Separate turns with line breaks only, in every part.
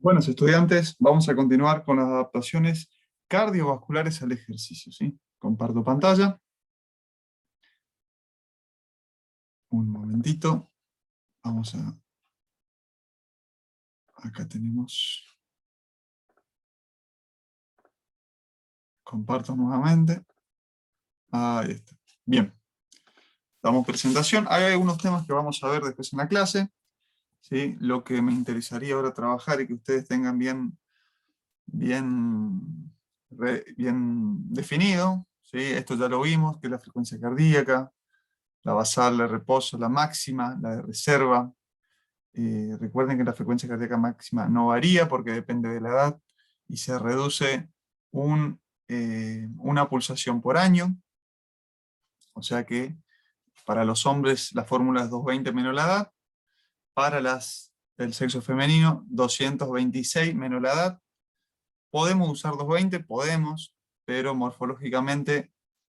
Buenos estudiantes, vamos a continuar con las adaptaciones cardiovasculares al ejercicio, ¿sí? Comparto pantalla. Un momentito. Vamos a... Acá tenemos... Comparto nuevamente. Ahí está. Bien. Damos presentación. Hay algunos temas que vamos a ver después en la clase, ¿sí? Lo que me interesaría ahora trabajar y que ustedes tengan bien definido, ¿sí? Esto ya lo vimos, que es la frecuencia cardíaca, la basal, la de reposo, la máxima, la de reserva. Recuerden que la frecuencia cardíaca máxima no varía porque depende de la edad y se reduce una pulsación por año. O sea que para los hombres la fórmula es 220 menos la edad, para del sexo femenino 226 menos la edad. ¿Podemos usar 220? Podemos, pero morfológicamente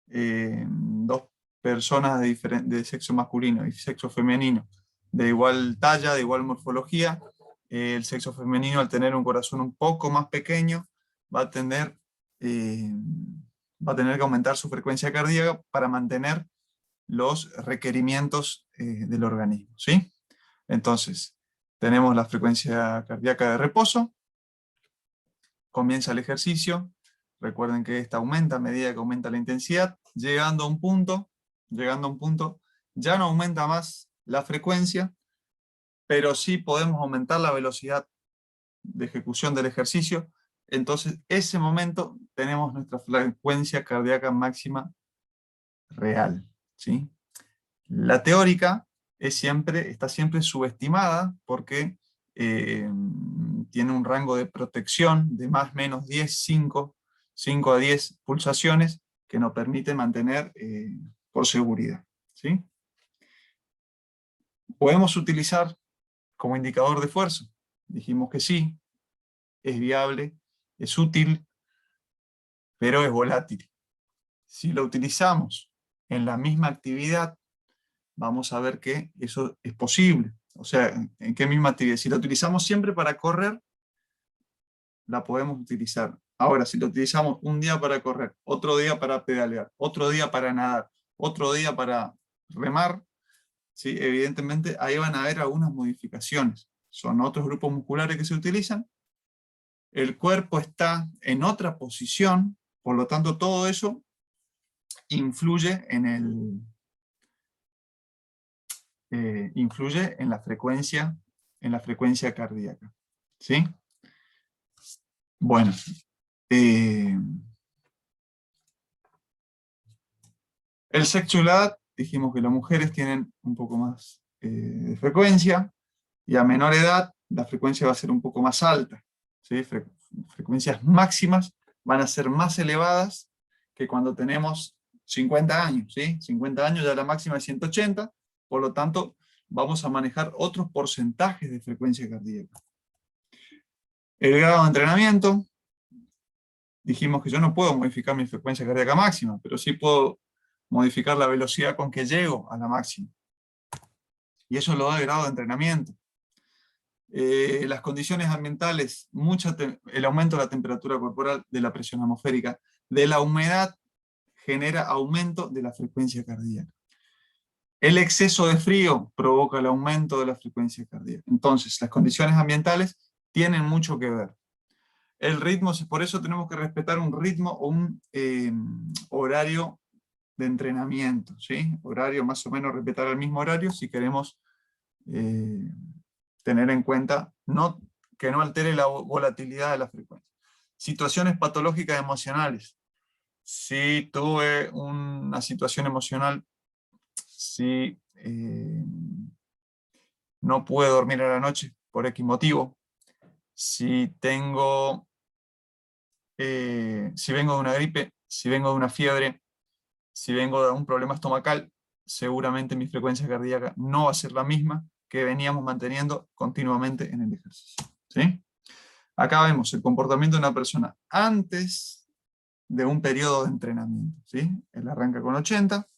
dos personas de sexo masculino y sexo femenino de igual talla, de igual morfología, el sexo femenino, al tener un corazón un poco más pequeño, va a tener, eh, va a tener que aumentar su frecuencia cardíaca para mantener los requerimientos del organismo, ¿sí? Entonces, tenemos la frecuencia cardíaca de reposo, comienza el ejercicio, recuerden que esta aumenta a medida que aumenta la intensidad, llegando a un punto, ya no aumenta más la frecuencia, pero sí podemos aumentar la velocidad de ejecución del ejercicio. Entonces, ese momento tenemos nuestra frecuencia cardíaca máxima real, ¿sí? La teórica está siempre subestimada porque tiene un rango de protección de más o menos 5 a 10 pulsaciones que nos permite mantener por seguridad, ¿sí? ¿Podemos utilizar como indicador de esfuerzo? Dijimos que sí, es viable, es útil, pero es volátil. Si lo utilizamos en la misma actividad, vamos a ver que eso es posible. O sea, ¿en qué misma actividad? Si la utilizamos siempre para correr, la podemos utilizar. Ahora, si lo utilizamos un día para correr, otro día para pedalear, otro día para nadar, otro día para remar, ¿sí? Evidentemente ahí van a haber algunas modificaciones. Son otros grupos musculares que se utilizan. El cuerpo está en otra posición, por lo tanto todo eso influye influye en la frecuencia cardíaca, ¿sí? Bueno, el sexo y la edad, dijimos que las mujeres tienen un poco más de frecuencia, y a menor edad la frecuencia va a ser un poco más alta, ¿sí? Frecuencias máximas van a ser más elevadas que cuando tenemos 50 años, ¿sí? 50 años ya la máxima es 180, por lo tanto vamos a manejar otros porcentajes de frecuencia cardíaca. El grado de entrenamiento, dijimos que yo no puedo modificar mi frecuencia cardíaca máxima, pero sí puedo modificar la velocidad con que llego a la máxima. Y eso lo da el grado de entrenamiento. Las condiciones ambientales, el aumento de la temperatura corporal, de la presión atmosférica, de la humedad, genera aumento de la frecuencia cardíaca. El exceso de frío provoca el aumento de la frecuencia cardíaca. Entonces, las condiciones ambientales tienen mucho que ver. El ritmo, por eso tenemos que respetar un ritmo o un horario de entrenamiento, ¿sí? Horario, más o menos respetar el mismo horario si queremos tener en cuenta que no altere la volatilidad de la frecuencia. Situaciones patológicas emocionales. Si tuve una situación emocional, si no pude dormir a la noche por X motivo, si vengo de una gripe, si vengo de una fiebre, si vengo de un problema estomacal, seguramente mi frecuencia cardíaca no va a ser la misma que veníamos manteniendo continuamente en el ejercicio, ¿sí? Acá vemos el comportamiento de una persona antes de un periodo de entrenamiento, ¿sí? Él arranca con 80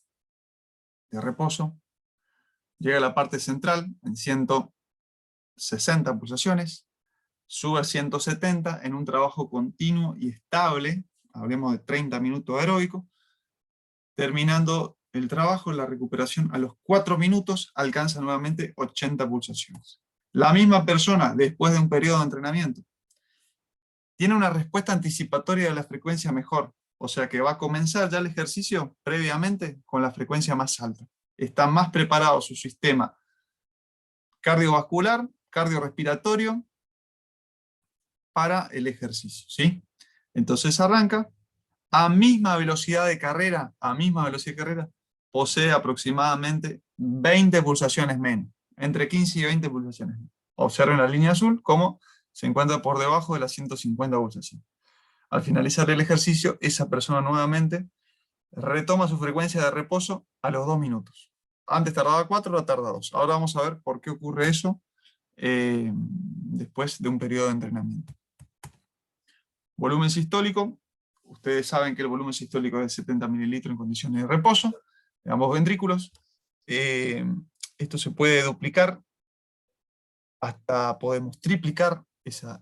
de reposo, llega a la parte central en 160 pulsaciones, sube a 170 en un trabajo continuo y estable, hablemos de 30 minutos aeróbicos, terminando el trabajo, la recuperación a los 4 minutos alcanza nuevamente 80 pulsaciones. La misma persona, después de un periodo de entrenamiento, tiene una respuesta anticipatoria de la frecuencia mejor, o sea que va a comenzar ya el ejercicio previamente con la frecuencia más alta. Está más preparado su sistema cardiovascular, cardiorrespiratorio, para el ejercicio, ¿sí? Entonces arranca a misma velocidad de carrera, posee aproximadamente 20 pulsaciones menos, entre 15 y 20 pulsaciones menos. Observen la línea azul como se encuentra por debajo de las 150 pulsaciones. Al finalizar el ejercicio, esa persona nuevamente retoma su frecuencia de reposo a los 2 minutos. Antes tardaba 4, ahora tarda 2. Ahora vamos a ver por qué ocurre eso después de un periodo de entrenamiento. Volumen sistólico. Ustedes saben que el volumen sistólico es de 70 mililitros en condiciones de reposo, de ambos ventrículos. Esto se puede duplicar, hasta podemos triplicar esa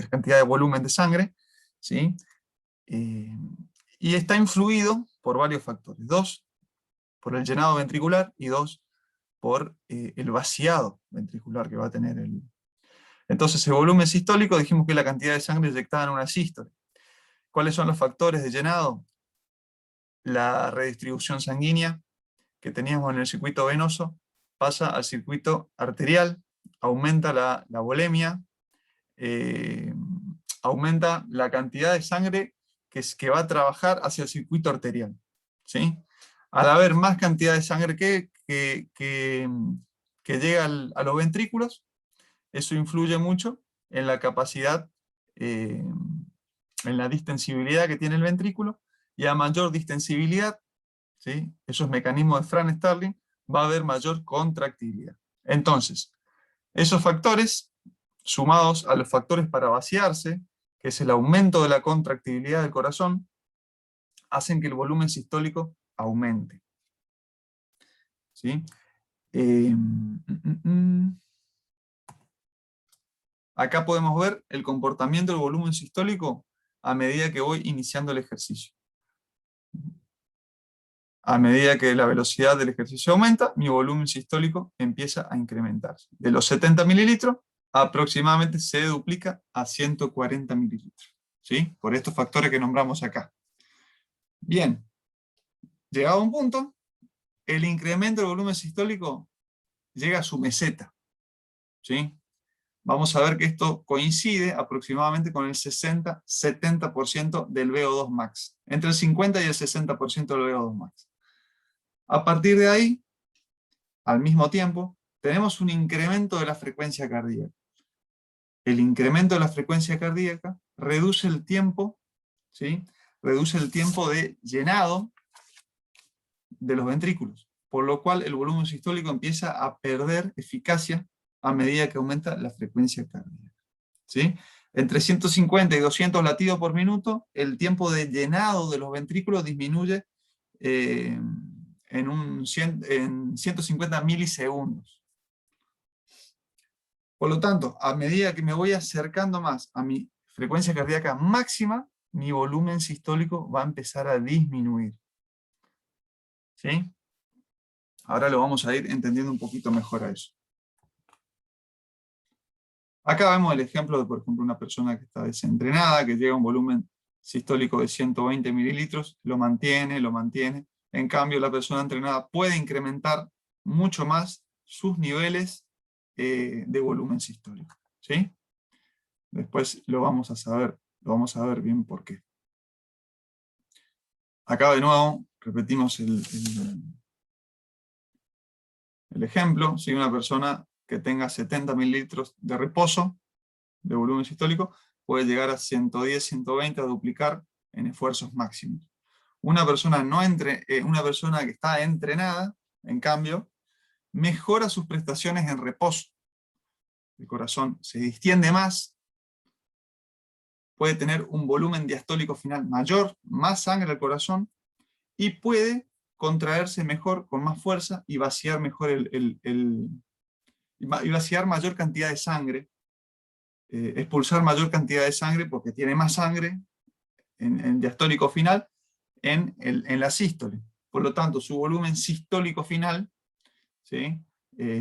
cantidad de volumen de sangre, ¿sí? Y está influido por varios factores. 2, por el llenado ventricular, y 2, por el vaciado ventricular que va a tener el... Entonces el volumen sistólico dijimos que es la cantidad de sangre inyectada en una sístole. ¿Cuáles son los factores de llenado? La redistribución sanguínea que teníamos en el circuito venoso pasa al circuito arterial, aumenta la volemia, aumenta la cantidad de sangre que va a trabajar hacia el circuito arterial, ¿sí? Al haber más cantidad de sangre que llega a los ventrículos, eso influye mucho en la capacidad, en la distensibilidad que tiene el ventrículo, y a mayor distensibilidad, ¿sí? Esos mecanismos de Fran-Starling, va a haber mayor contractilidad. Entonces, esos factores, sumados a los factores para vaciarse, que es el aumento de la contractibilidad del corazón, hacen que el volumen sistólico aumente, ¿sí? Acá podemos ver el comportamiento del volumen sistólico a medida que voy iniciando el ejercicio. A medida que la velocidad del ejercicio aumenta, mi volumen sistólico empieza a incrementarse. De los 70 mililitros, aproximadamente se duplica a 140 mililitros, ¿sí? Por estos factores que nombramos acá. Bien, llegado a un punto, el incremento del volumen sistólico llega a su meseta, ¿sí? Vamos a ver que esto coincide aproximadamente con el 60-70% del VO2 max. Entre el 50 y el 60% del VO2 max. A partir de ahí, al mismo tiempo, tenemos un incremento de la frecuencia cardíaca. El incremento de la frecuencia cardíaca reduce el tiempo, ¿sí? Reduce el tiempo de llenado de los ventrículos, por lo cual el volumen sistólico empieza a perder eficacia a medida que aumenta la frecuencia cardíaca, ¿sí? Entre 150 y 200 latidos por minuto, el tiempo de llenado de los ventrículos disminuye en 150 milisegundos. Por lo tanto, a medida que me voy acercando más a mi frecuencia cardíaca máxima, mi volumen sistólico va a empezar a disminuir, ¿sí? Ahora lo vamos a ir entendiendo un poquito mejor a eso. Acá vemos el ejemplo de, por ejemplo, una persona que está desentrenada, que llega a un volumen sistólico de 120 mililitros, lo mantiene. En cambio, la persona entrenada puede incrementar mucho más sus niveles de volumen sistólico, ¿sí? Después lo vamos a ver bien por qué. Acá de nuevo repetimos el ejemplo, si una persona que tenga 70 mililitros de reposo de volumen sistólico puede llegar a 110, 120 a duplicar en esfuerzos máximos. Una persona que está entrenada, en cambio, mejora sus prestaciones en reposo. El corazón se distiende más, puede tener un volumen diastólico final mayor, más sangre al corazón, y puede contraerse mejor, con más fuerza, y vaciar mejor el y vaciar mayor cantidad de sangre, expulsar mayor cantidad de sangre porque tiene más sangre en diastólico final en la sístole. Por lo tanto, su volumen sistólico final, ¿sí?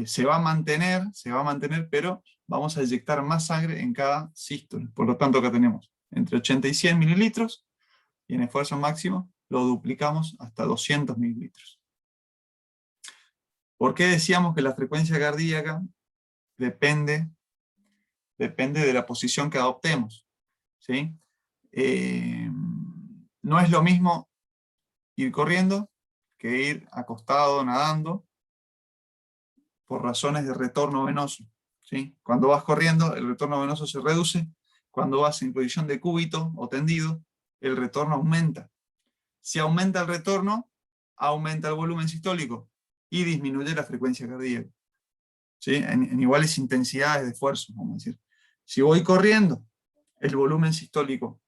Se va a mantener, pero vamos a inyectar más sangre en cada sístole. Por lo tanto, acá tenemos entre 80 y 100 mililitros, y en esfuerzo máximo lo duplicamos hasta 200 mililitros. ¿Por qué decíamos que la frecuencia cardíaca depende de la posición que adoptemos? ¿Sí? No es lo mismo ir corriendo que ir acostado, nadando, por razones de retorno venoso. ¿Sí? Cuando vas corriendo, el retorno venoso se reduce. Cuando vas en posición de cúbito o tendido, el retorno aumenta. Si aumenta el retorno, aumenta el volumen sistólico y disminuye la frecuencia cardíaca. ¿Sí? En iguales intensidades de esfuerzo, vamos a decir. Si voy corriendo, el volumen sistólico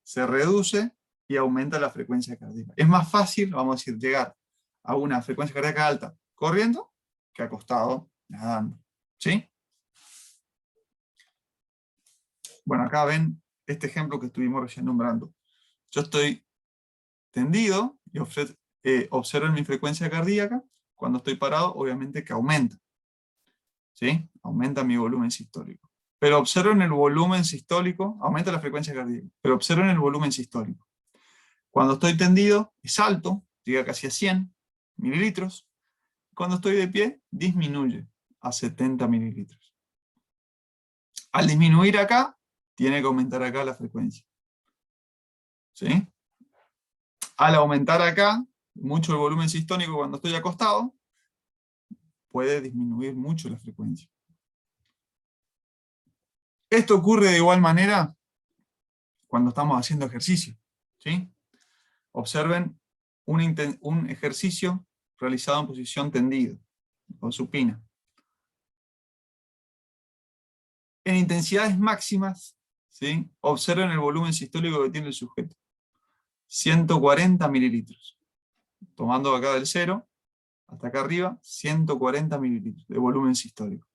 se reduce y aumenta la frecuencia cardíaca. Es más fácil, vamos a decir, llegar a una frecuencia cardíaca alta corriendo que acostado, nadando. ¿Sí? Bueno, acá ven este ejemplo que estuvimos recién nombrando. Yo estoy tendido y observo mi frecuencia cardíaca. Cuando estoy parado, obviamente que aumenta. ¿Sí? Aumenta mi volumen sistólico. Pero observen el volumen sistólico, aumenta la frecuencia cardíaca, pero observen el volumen sistólico. Cuando estoy tendido, es alto, llega casi a 100 mililitros. Cuando estoy de pie, disminuye a 70 mililitros. Al disminuir acá, tiene que aumentar acá la frecuencia. ¿Sí? Al aumentar acá mucho el volumen sistólico cuando estoy acostado, puede disminuir mucho la frecuencia. Esto ocurre de igual manera cuando estamos haciendo ejercicio. ¿Sí? Observen un ejercicio realizado en posición tendida, con supina. En intensidades máximas, ¿sí? Observen el volumen sistólico que tiene el sujeto. 140 mililitros. Tomando acá del 0 hasta acá arriba, 140 mililitros de volumen sistólico.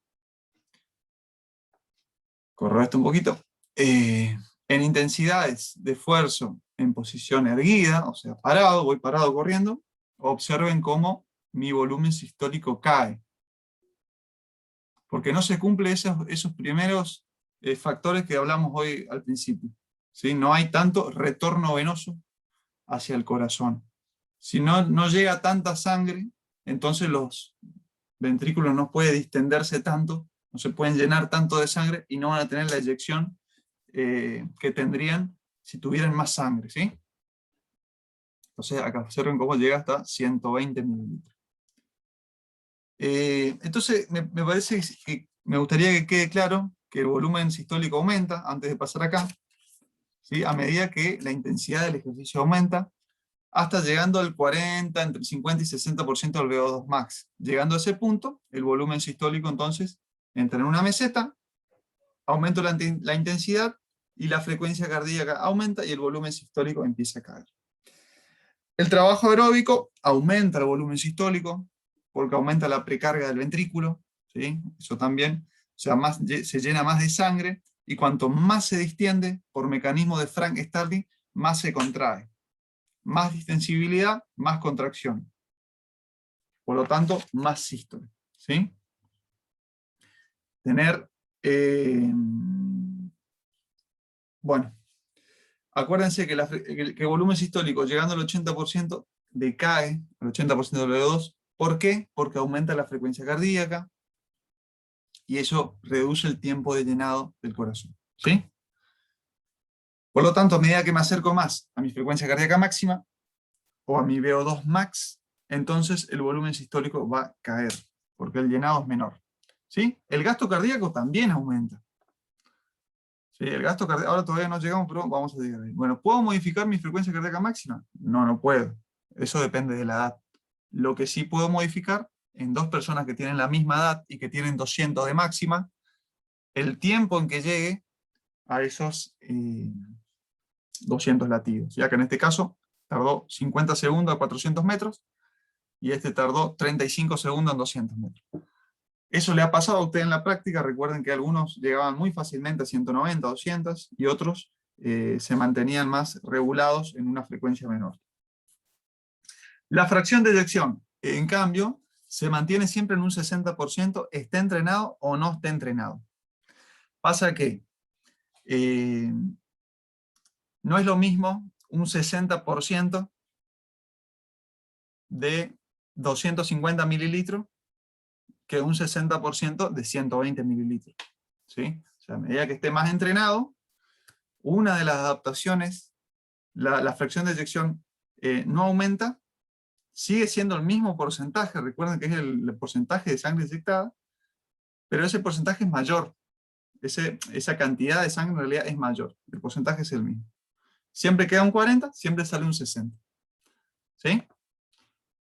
Corro esto un poquito. En intensidades de esfuerzo en posición erguida, o sea, parado, voy parado corriendo, observen cómo mi volumen sistólico cae. Porque no se cumplen esos primeros factores que hablamos hoy al principio. ¿Sí? No hay tanto retorno venoso hacia el corazón. Si no llega tanta sangre, entonces los ventrículos no pueden distenderse tanto, no se pueden llenar tanto de sangre y no van a tener la eyección que tendrían si tuvieran más sangre. ¿Sí? Entonces acá observen cómo llega hasta 120 mililitros. Entonces me parece que me gustaría que quede claro que el volumen sistólico aumenta, antes de pasar acá, ¿sí? A medida que la intensidad del ejercicio aumenta, hasta llegando al 40, entre 50 y 60% del VO2 max. Llegando a ese punto, el volumen sistólico entonces entra en una meseta, aumento la intensidad y la frecuencia cardíaca aumenta y el volumen sistólico empieza a caer. El trabajo aeróbico aumenta el volumen sistólico porque aumenta la precarga del ventrículo, ¿sí? Eso también, o sea, se llena más de sangre y cuanto más se distiende por mecanismo de Frank-Starling, más se contrae. Más distensibilidad, más contracción. Por lo tanto, más sístole. ¿Sí? Tener... bueno, acuérdense que el volumen sistólico llegando al 80% decae, al 80% del VO2. ¿Por qué? Porque aumenta la frecuencia cardíaca y eso reduce el tiempo de llenado del corazón. ¿Sí? Por lo tanto, a medida que me acerco más a mi frecuencia cardíaca máxima o a mi VO2 max, entonces el volumen sistólico va a caer, porque el llenado es menor. ¿Sí? El gasto cardíaco también aumenta. ¿Sí? El gasto cardíaco, ahora todavía no llegamos, pero vamos a llegar ahí. Bueno, ¿puedo modificar mi frecuencia cardíaca máxima? No, no puedo. Eso depende de la edad. Lo que sí puedo modificar, en dos personas que tienen la misma edad y que tienen 200 de máxima, el tiempo en que llegue a esos 200 latidos. Ya que en este caso tardó 50 segundos a 400 metros, y este tardó 35 segundos en 200 metros. Eso le ha pasado a usted en la práctica. Recuerden que algunos llegaban muy fácilmente a 190, 200, y otros se mantenían más regulados en una frecuencia menor. La fracción de eyección, en cambio, se mantiene siempre en un 60%, esté entrenado o no esté entrenado. Pasa que no es lo mismo un 60% de 250 mililitros que un 60% de 120 mililitros. ¿Sí? O sea, a medida que esté más entrenado, una de las adaptaciones, la fracción de eyección no aumenta, sigue siendo el mismo porcentaje, recuerden que es el porcentaje de sangre inyectada, pero ese porcentaje es mayor, esa cantidad de sangre en realidad es mayor, el porcentaje es el mismo. Siempre queda un 40, siempre sale un 60. ¿Sí?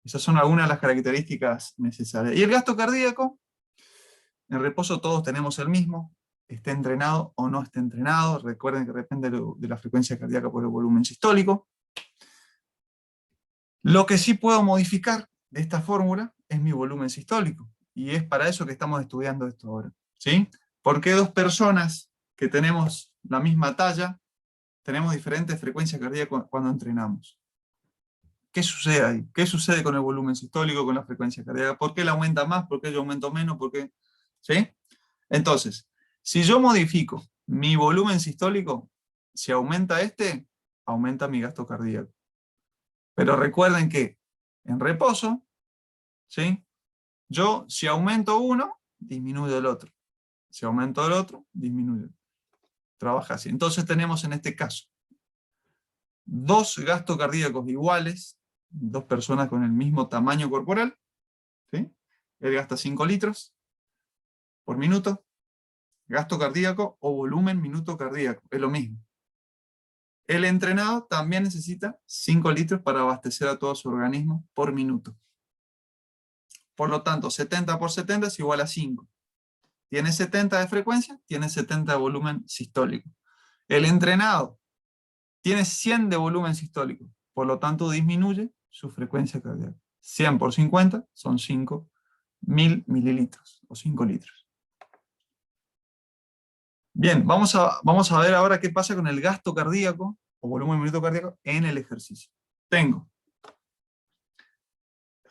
Esas son algunas de las características necesarias. ¿Y el gasto cardíaco? En reposo todos tenemos el mismo, esté entrenado o no esté entrenado. Recuerden que depende de la frecuencia cardíaca por el volumen sistólico. Lo que sí puedo modificar de esta fórmula es mi volumen sistólico. Y es para eso que estamos estudiando esto ahora. ¿Sí? ¿Por qué dos personas que tenemos la misma talla tenemos diferentes frecuencias cardíacas cuando entrenamos? ¿Qué sucede ahí? ¿Qué sucede con el volumen sistólico, con la frecuencia cardíaca? ¿Por qué él aumenta más? ¿Por qué yo aumento menos? ¿Por qué? ¿Sí? Entonces, si yo modifico mi volumen sistólico, si aumenta este, aumenta mi gasto cardíaco. Pero recuerden que en reposo, ¿sí? Yo, si aumento uno, disminuyo el otro. Si aumento el otro, disminuyo. Trabaja así. Entonces tenemos en este caso dos gastos cardíacos iguales, dos personas con el mismo tamaño corporal, ¿sí? Él gasta 5 litros por minuto, gasto cardíaco o volumen minuto cardíaco, es lo mismo. El entrenado también necesita 5 litros para abastecer a todo su organismo por minuto. Por lo tanto, 70 por 70 es igual a 5. Tiene 70 de frecuencia, tiene 70 de volumen sistólico. El entrenado tiene 100 de volumen sistólico, por lo tanto disminuye su frecuencia cardíaca. 100 por 50 son 5.000 mililitros, o 5 litros. Bien, vamos a ver ahora qué pasa con el gasto cardíaco, o volumen minuto cardíaco, en el ejercicio. Tengo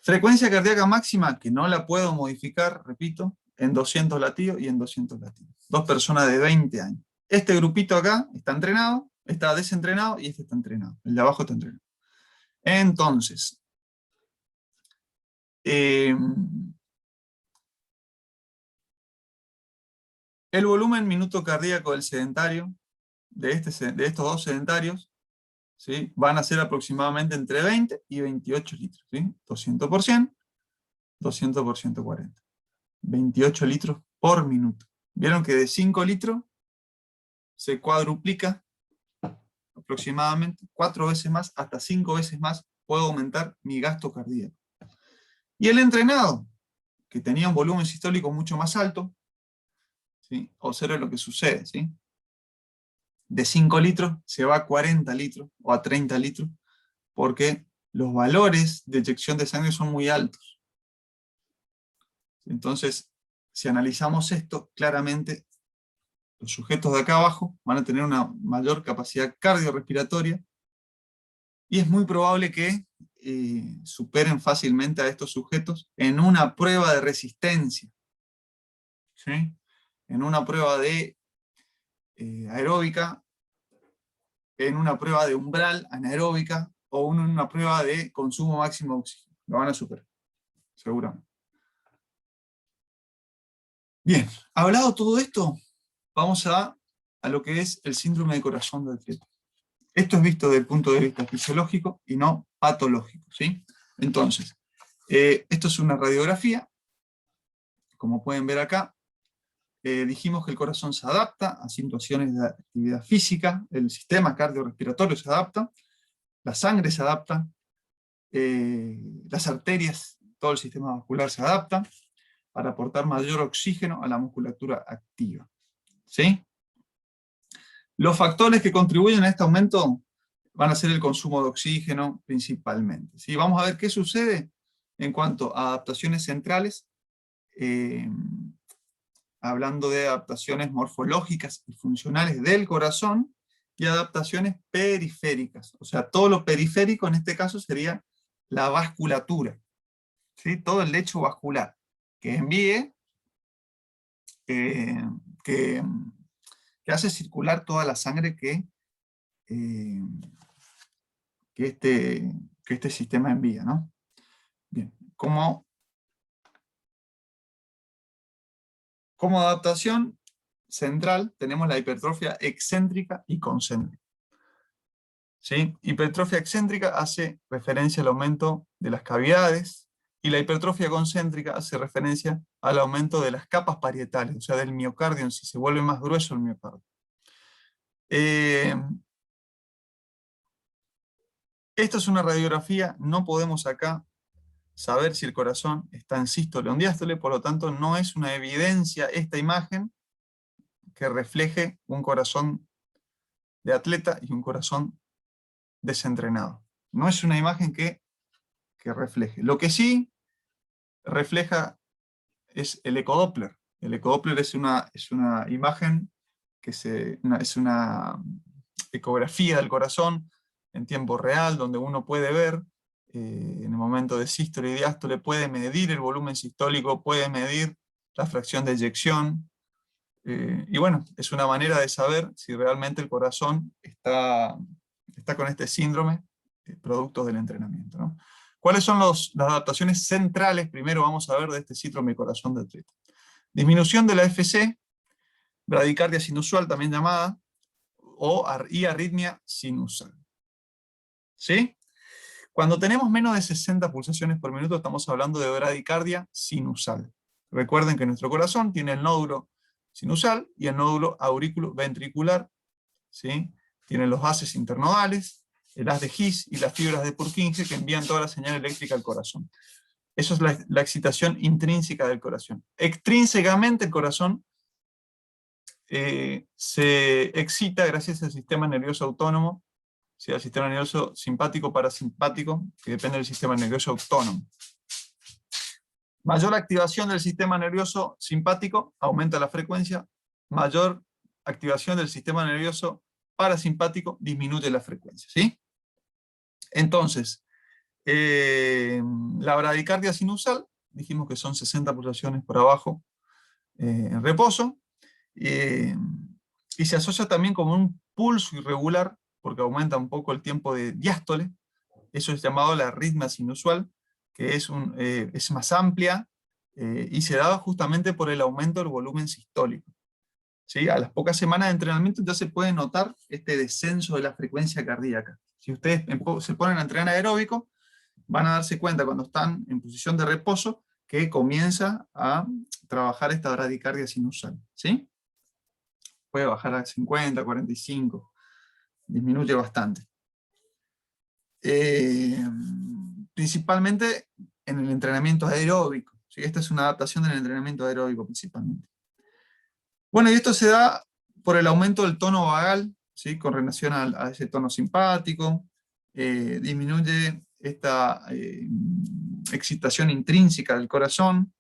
frecuencia cardíaca máxima, que no la puedo modificar, repito, en 200 latidos y en 200 latidos. Dos personas de 20 años. Este grupito acá está entrenado, está desentrenado y este está entrenado. El de abajo está entrenado. Entonces, el volumen minuto cardíaco del sedentario, de estos dos sedentarios, ¿sí? Van a ser aproximadamente entre 20 y 28 litros. ¿Sí? 200 por 100, 200 por 140. 28 litros por minuto. Vieron que de 5 litros se cuadruplica aproximadamente 4 veces más, hasta 5 veces más, puedo aumentar mi gasto cardíaco. Y el entrenado, que tenía un volumen sistólico mucho más alto, ¿sí? Observen lo que sucede, ¿sí? De 5 litros se va a 40 litros o a 30 litros, porque los valores de eyección de sangre son muy altos. Entonces, si analizamos esto, claramente los sujetos de acá abajo van a tener una mayor capacidad cardiorrespiratoria y es muy probable que superen fácilmente a estos sujetos en una prueba de resistencia, ¿sí? En una prueba de aeróbica, en una prueba de umbral anaeróbica o en una prueba de consumo máximo de oxígeno. Lo van a superar, seguramente. Bien, hablado todo esto, vamos a lo que es el síndrome de corazón del feto. Esto es visto desde el punto de vista fisiológico y no patológico, ¿sí? Entonces, esto es una radiografía. Como pueden ver acá, dijimos que el corazón se adapta a situaciones de actividad física, el sistema cardiorrespiratorio se adapta, la sangre se adapta, las arterias, todo el sistema vascular se adapta para aportar mayor oxígeno a la musculatura activa. ¿Sí? Los factores que contribuyen a este aumento van a ser el consumo de oxígeno principalmente. ¿Sí? Vamos a ver qué sucede en cuanto a adaptaciones centrales hablando de adaptaciones morfológicas y funcionales del corazón, y adaptaciones periféricas. O sea, todo lo periférico en este caso sería la vasculatura, ¿sí? Todo el lecho vascular que envíe, que, que hace circular toda la sangre eh, que este sistema envía, ¿no? Bien, como adaptación central tenemos la hipertrofia excéntrica y concéntrica. ¿Sí? Hipertrofia excéntrica hace referencia al aumento de las cavidades, y la hipertrofia concéntrica hace referencia al aumento de las capas parietales, o sea, del miocardio en sí, se vuelve más grueso el miocardio. Esta es una radiografía, no podemos acá saber si el corazón está en sístole o en diástole, por lo tanto no es una evidencia esta imagen que refleje un corazón de atleta y un corazón desentrenado. No es una imagen que refleje. Lo que sí refleja es el ecodoppler. El ecodoppler es una imagen es una ecografía del corazón en tiempo real, donde uno puede ver en el momento de sístole y diástole, puede medir el volumen sistólico, puede medir la fracción de eyección, y bueno, es una manera de saber si realmente el corazón está con este síndrome, producto del entrenamiento, ¿no? ¿Cuáles son las adaptaciones centrales? Primero vamos a ver de este síndrome corazón de atleta. Disminución de la FC, bradicardia sinusual también llamada, y arritmia sinusal. ¿Sí? Cuando tenemos menos de 60 pulsaciones por minuto estamos hablando de bradicardia sinusal. Recuerden que nuestro corazón tiene el nódulo sinusal y el nódulo auriculoventricular, ¿sí? Tienen los haces internodales, el haz de His y las fibras de Purkinje que envían toda la señal eléctrica al corazón. Eso es la excitación intrínseca del corazón. Extrínsecamente el corazón se excita gracias al sistema nervioso autónomo, ¿sí? Al sistema nervioso simpático parasimpático, que depende del sistema nervioso autónomo. Mayor activación del sistema nervioso simpático aumenta la frecuencia, mayor activación del sistema nervioso parasimpático disminuye la frecuencia, ¿sí? Entonces, la bradicardia sinusal, dijimos que son 60 pulsaciones por abajo en reposo, y se asocia también como un pulso irregular, porque aumenta un poco el tiempo de diástole. Eso es llamado la arritmia sinusual, que es más amplia, y se da justamente por el aumento del volumen sistólico. ¿Sí? A las pocas semanas de entrenamiento ya se puede notar este descenso de la frecuencia cardíaca. Si ustedes se ponen a entrenar aeróbico, van a darse cuenta cuando están en posición de reposo que comienza a trabajar esta bradicardia sinusal, ¿sí? Puede bajar a 50, 45, disminuye bastante. Principalmente en el entrenamiento aeróbico, ¿sí? Esta es una adaptación del entrenamiento aeróbico principalmente. Bueno, y esto se da por el aumento del tono vagal, ¿sí? Con relación a ese tono simpático, disminuye esta excitación intrínseca del corazón.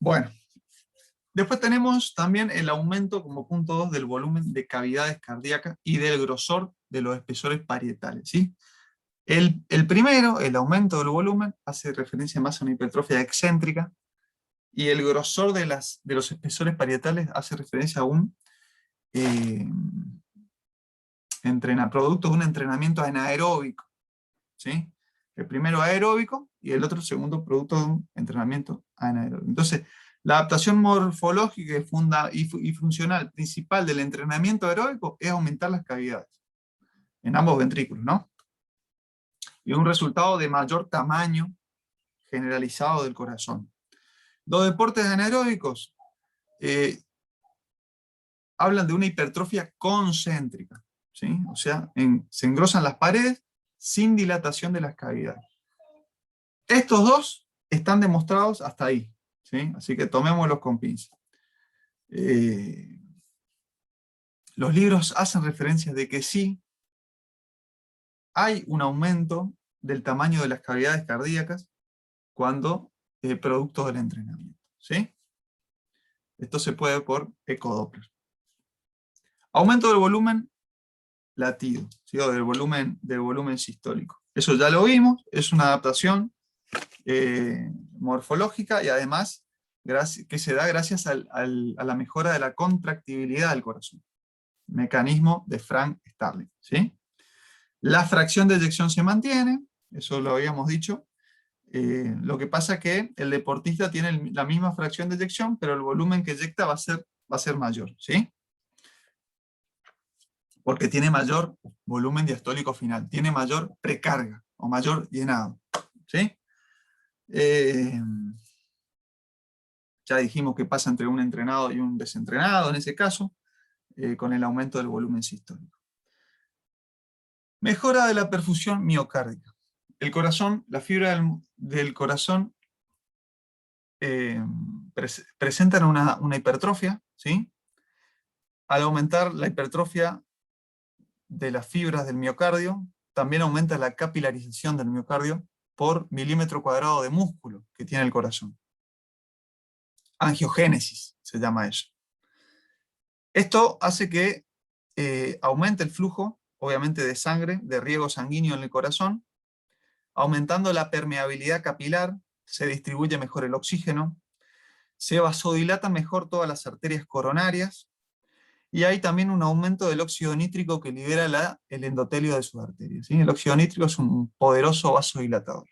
Bueno, después tenemos también el aumento como punto 2 del volumen de cavidades cardíacas y del grosor de los espesores parietales, ¿sí? El primero, el aumento del volumen, hace referencia más a una hipertrofia excéntrica, y el grosor de los espesores parietales hace referencia a un producto de un entrenamiento anaeróbico, ¿sí? El primero aeróbico y el otro segundo producto de un entrenamiento anaeróbico. Entonces, la adaptación morfológica y funcional principal del entrenamiento aeróbico es aumentar las cavidades en ambos ventrículos, ¿no? Y un resultado de mayor tamaño generalizado del corazón. Los deportes anaeróbicos hablan de una hipertrofia concéntrica, ¿sí? O sea, se engrosan las paredes sin dilatación de las cavidades. Estos dos están demostrados hasta ahí, ¿sí? Así que tomémoslos con pinzas. Los libros hacen referencia de que sí hay un aumento del tamaño de las cavidades cardíacas cuando producto del entrenamiento. ¿Sí? Esto se puede ver por ecodoppler. Aumento del volumen latido, ¿sí? O del volumen sistólico. Eso ya lo vimos, es una adaptación morfológica y además que se da gracias a la mejora de la contractibilidad del corazón. Mecanismo de Frank Starling. ¿Sí? La fracción de eyección se mantiene, eso lo habíamos dicho. Lo que pasa es que el deportista tiene la misma fracción de eyección, pero el volumen que eyecta va a ser mayor. ¿Sí? Porque tiene mayor volumen diastólico final, tiene mayor precarga o mayor llenado. ¿Sí? Ya dijimos que pasa entre un entrenado y un desentrenado en ese caso, con el aumento del volumen sistólico. Mejora de la perfusión miocárdica. El corazón, la fibra del corazón presentan una hipertrofia, ¿sí? Al aumentar la hipertrofia de las fibras del miocardio, también aumenta la capilarización del miocardio por milímetro cuadrado de músculo que tiene el corazón. Angiogénesis se llama eso. Esto hace que aumente el flujo, obviamente de sangre, de riego sanguíneo en el corazón, aumentando la permeabilidad capilar, se distribuye mejor el oxígeno, se vasodilata mejor todas las arterias coronarias, y hay también un aumento del óxido nítrico que libera el endotelio de sus arterias. ¿Sí? El óxido nítrico es un poderoso vasodilatador.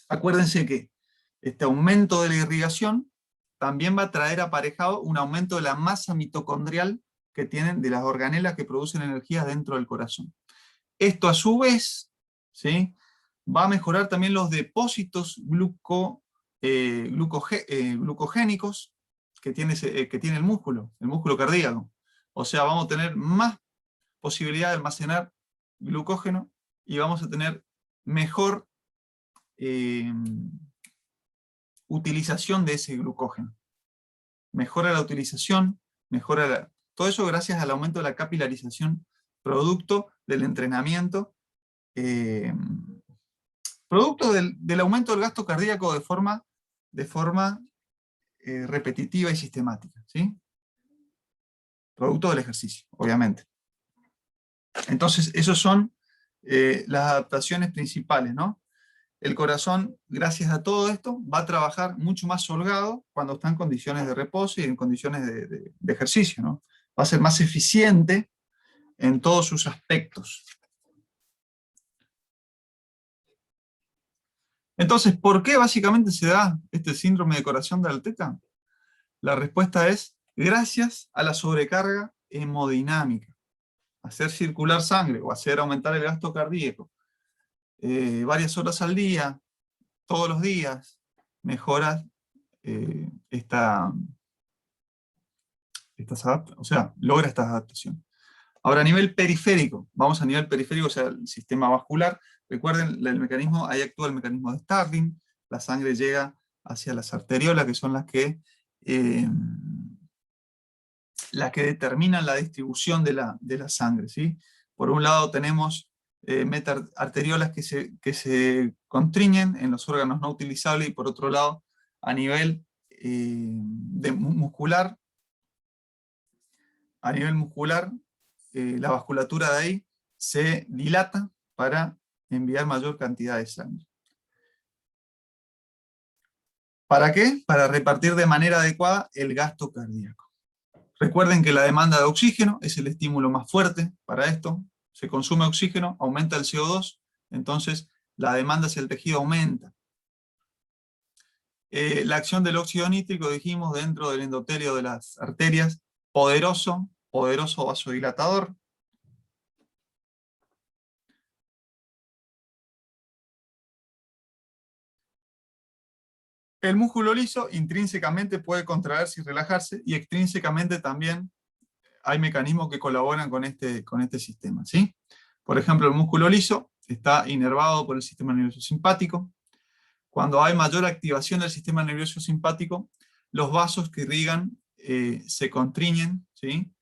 Acuérdense que este aumento de la irrigación también va a traer aparejado un aumento de la masa mitocondrial que tienen de las organelas que producen energía dentro del corazón. Esto a su vez, ¿sí?, va a mejorar también los depósitos glucogénicos que tiene el músculo cardíaco. O sea, vamos a tener más posibilidad de almacenar glucógeno y vamos a tener mejor utilización de ese glucógeno. Mejora la utilización, todo eso gracias al aumento de la capilarización, producto del entrenamiento, producto del aumento del gasto cardíaco de forma repetitiva y sistemática, ¿sí? Producto del ejercicio, obviamente. Entonces, esas son las adaptaciones principales, ¿no? El corazón, gracias a todo esto, va a trabajar mucho más holgado cuando está en condiciones de reposo y en condiciones de ejercicio, ¿no? Va a ser más eficiente en todos sus aspectos. Entonces, ¿por qué básicamente se da este síndrome de corazón de Arteta? La respuesta es gracias a la sobrecarga hemodinámica. Hacer circular sangre o hacer aumentar el gasto cardíaco varias horas al día, todos los días, mejora logra esta adaptación. Ahora, a nivel periférico, vamos a nivel periférico, o sea, el sistema vascular. Recuerden, el mecanismo, ahí actúa el mecanismo de Starling, la sangre llega hacia las arteriolas, que son las que determinan la distribución de la sangre, ¿sí? Por un lado tenemos meta-arteriolas que se constriñen en los órganos no utilizables, y por otro lado, a nivel muscular, la vasculatura de ahí se dilata para enviar mayor cantidad de sangre. ¿Para qué? Para repartir de manera adecuada el gasto cardíaco. Recuerden que la demanda de oxígeno es el estímulo más fuerte para esto. Se consume oxígeno, aumenta el CO2, entonces la demanda hacia el tejido aumenta. La acción del óxido nítrico, dijimos, dentro del endotelio de las arterias, poderoso vasodilatador. El músculo liso intrínsecamente puede contraerse y relajarse, y extrínsecamente también hay mecanismos que colaboran con este sistema, ¿sí? Por ejemplo, el músculo liso está inervado por el sistema nervioso simpático. Cuando hay mayor activación del sistema nervioso simpático, los vasos que irrigan se constriñen, ¿sí?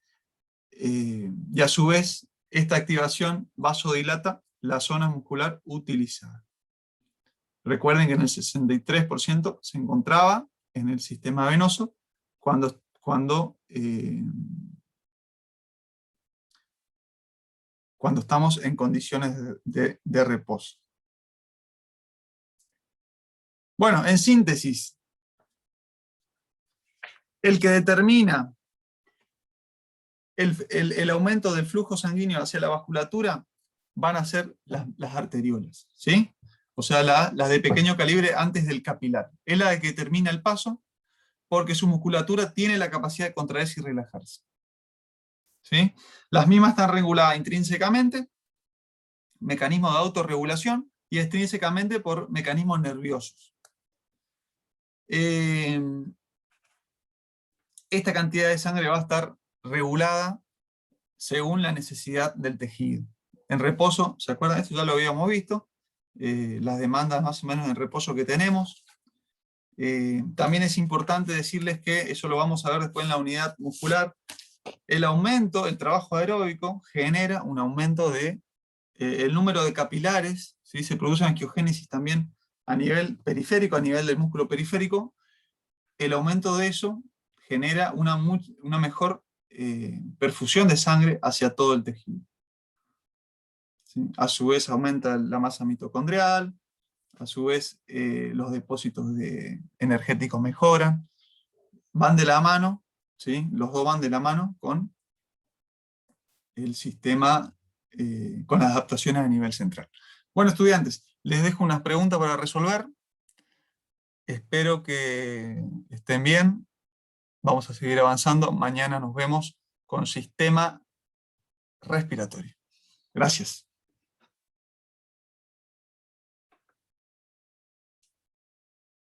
Y a su vez, esta activación vasodilata la zona muscular utilizada. Recuerden que en el 63% se encontraba en el sistema venoso cuando estamos en condiciones de reposo. Bueno, en síntesis, el que determina el aumento del flujo sanguíneo hacia la vasculatura van a ser las arteriolas, ¿sí? O sea, las de pequeño calibre antes del capilar. Es la que determina el paso porque su musculatura tiene la capacidad de contraerse y relajarse, ¿sí? Las mismas están reguladas intrínsecamente, mecanismos de autorregulación, y extrínsecamente por mecanismos nerviosos. Esta cantidad de sangre va a estar regulada según la necesidad del tejido. En reposo, ¿se acuerdan? Esto ya lo habíamos visto, las demandas más o menos en reposo que tenemos. También es importante decirles que, eso lo vamos a ver después en la unidad muscular, el aumento, el trabajo aeróbico genera un aumento de el número de capilares, ¿sí? Se produce angiogénesis también a nivel periférico, a nivel del músculo periférico. El aumento de eso genera una mejor perfusión de sangre hacia todo el tejido, ¿sí? A su vez aumenta la masa mitocondrial, a su vez los depósitos energéticos mejoran, van de la mano, ¿sí? Los dos van de la mano con el sistema, con las adaptaciones a nivel central. Bueno, estudiantes, les dejo unas preguntas para resolver. Espero que estén bien. Vamos a seguir avanzando. Mañana nos vemos con sistema respiratorio. Gracias.